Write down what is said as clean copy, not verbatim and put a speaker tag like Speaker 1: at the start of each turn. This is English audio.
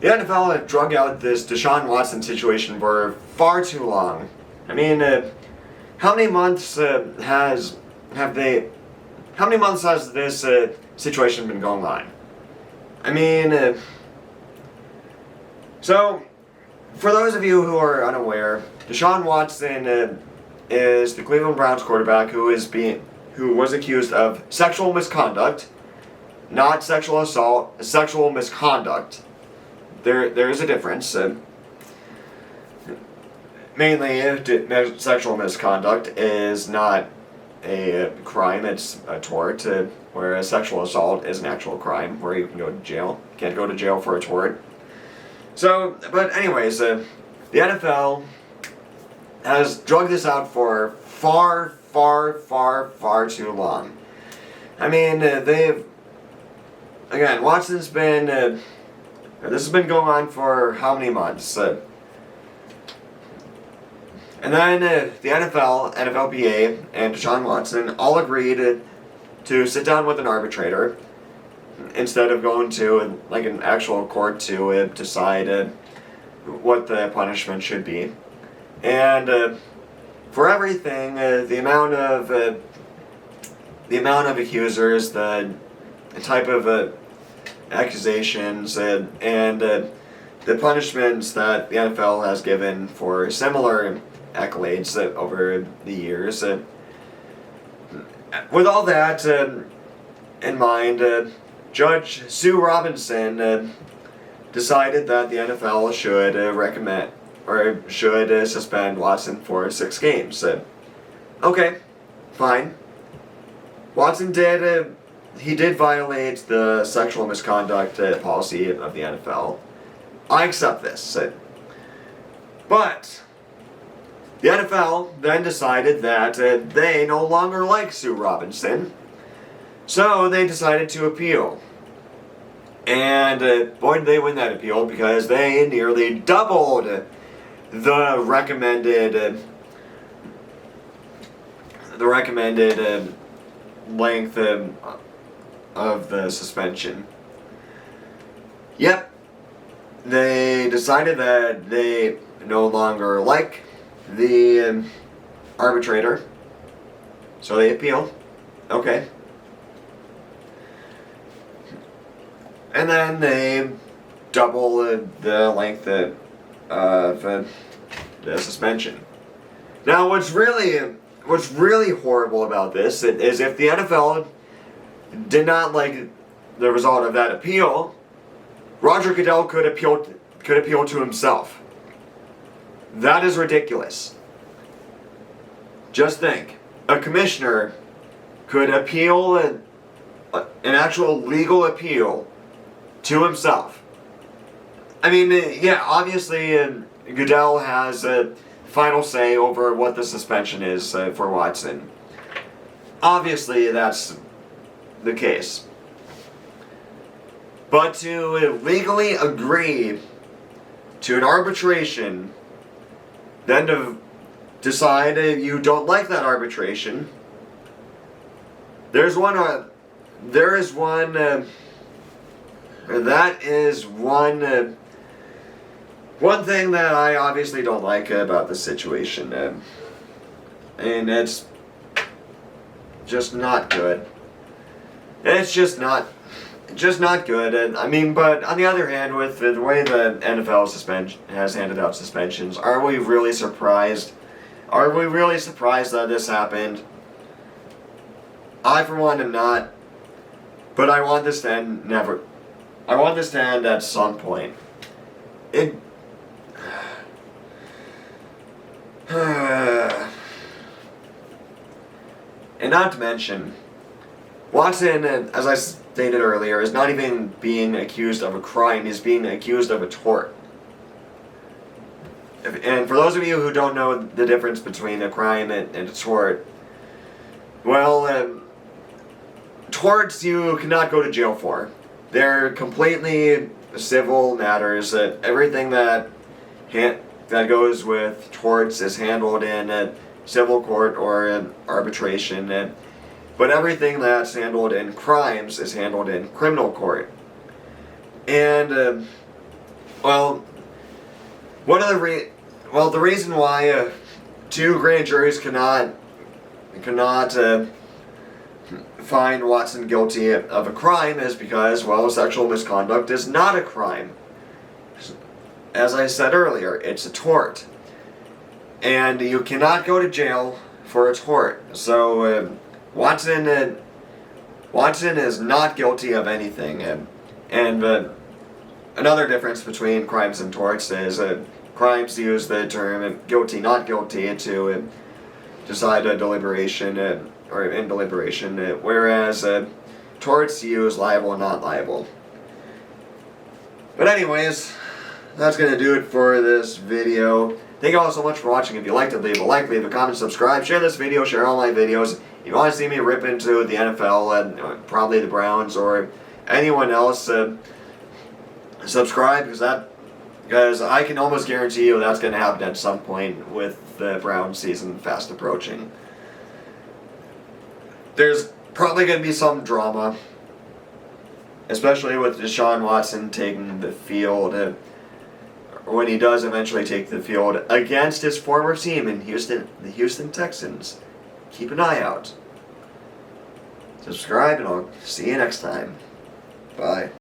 Speaker 1: The NFL had drug out this Deshaun Watson situation for far too long. I mean, how many months has this situation been going on? I mean, so for those of you who are unaware, Deshaun Watson is the Cleveland Browns quarterback who was accused of sexual misconduct, not sexual assault, sexual misconduct. There is a difference. Mainly, sexual misconduct is not a crime, it's a tort, whereas sexual assault is an actual crime where you can go to jail. You can't go to jail for a tort. So, but anyways, the NFL has drugged this out for far too long. I mean, Watson's been, this has been going on for how many months? And then the NFL, NFLPA, and Deshaun Watson all agreed to sit down with an arbitrator instead of going to an actual court to decide what the punishment should be. And for everything, the amount of accusers, the type of accusations, and the punishments that the NFL has given for similar accolades over the years. With all that in mind, Judge Sue Robinson decided that the NFL should suspend Watson for 6 games. Okay, fine. Watson did violate the sexual misconduct policy of the NFL. I accept this. But the NFL then decided that they no longer like Sue Robinson, so they decided to appeal. And boy, did they win that appeal, because they nearly doubled the recommended length of the suspension. Yep, they decided that they no longer like the arbitrator, so they appeal. Okay. And then they double the length of the suspension. Now, what's really horrible about this is if the NFL did not like the result of that appeal, Rodger Goodell could appeal to himself. That is ridiculous. Just think, a commissioner could appeal an actual legal appeal to himself. I mean, yeah, obviously Goodell has a final say over what the suspension is for Watson. Obviously, that's the case. But to legally agree to an arbitration, then to decide you don't like that arbitration, that is one thing that I obviously don't like about this situation, and it's just not good. It's just not good. And I mean, but on the other hand, with the way the NFL has handed out suspensions, are we really surprised? Are we really surprised that this happened? I, for one, am not. But I want this to end I want this to end at some point. And not to mention, Watson, as I stated earlier, is not even being accused of a crime, he's being accused of a tort. And for those of you who don't know the difference between a crime and a tort, well, torts you cannot go to jail for. They're completely civil matters. Everything that goes with torts is handled in a civil court or an arbitration. But everything that's handled in crimes is handled in criminal court. And Well, the reason why two grand juries cannot find Watson guilty of a crime is because, well, sexual misconduct is not a crime. As I said earlier, it's a tort. And you cannot go to jail for a tort. So Watson is not guilty of anything. And another difference between crimes and torts is crimes use the term guilty, not guilty to decide a deliberation or in deliberation, whereas torts use liable, not liable. But anyways, that's going to do it for this video. Thank you all so much for watching. If you liked it, leave a like, leave a comment, subscribe, share this video, share all my videos. If you want to see me rip into the NFL and probably the Browns or anyone else, subscribe because I can almost guarantee you that's going to happen at some point with the Browns season fast approaching. There's probably going to be some drama, especially with Deshaun Watson taking the field, when he does eventually take the field against his former team in Houston, the Houston Texans. Keep an eye out. Subscribe and I'll see you next time. Bye.